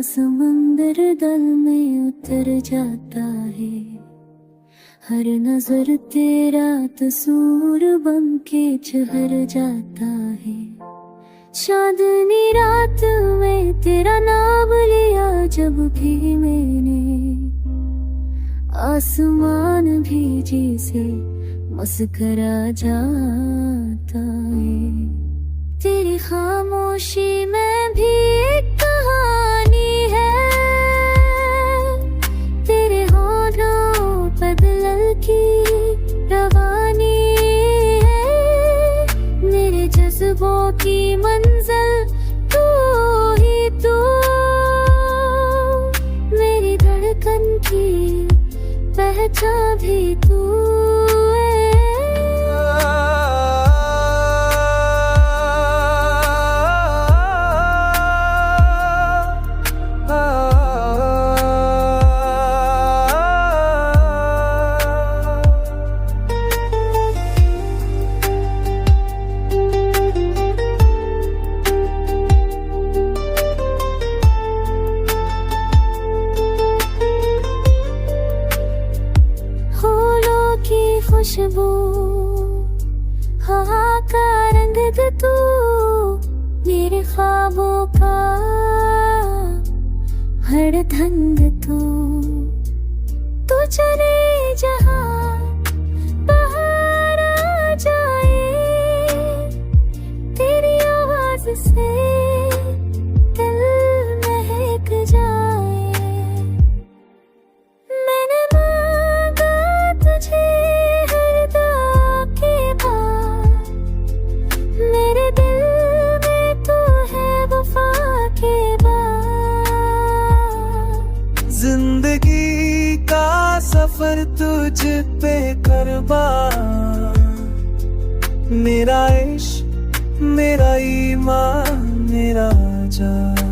समंदर दल में उतर जाता है। हर नजर तेरा तस्वीर बन के चहर जाता है। चांदनी रात में तेरा नाम लिया जब भी मैंने, आसमान भी जैसे मुस्कुरा जाता है। तेरी खामोशी में भी एक कहानी है, तेरे होठों पर दिल की रवानी है। मेरे जज्बों की मंजिल तू ही तू, मेरी धड़कन की पहचान भी तू है। खुशबू हवा का रंग दे तू, मेरे ख्वाबों का हर ढंग तू चले जहाँ बाहर आ जाए। तेरी आवाज से दिल महक जाए। मैंने मांगा तुझे मेरे दिल में तू है वफा के बाद। जिंदगी का सफर तुझ पे कुर्बान, मेरा इश्क मेरा ईमान मेरा जान।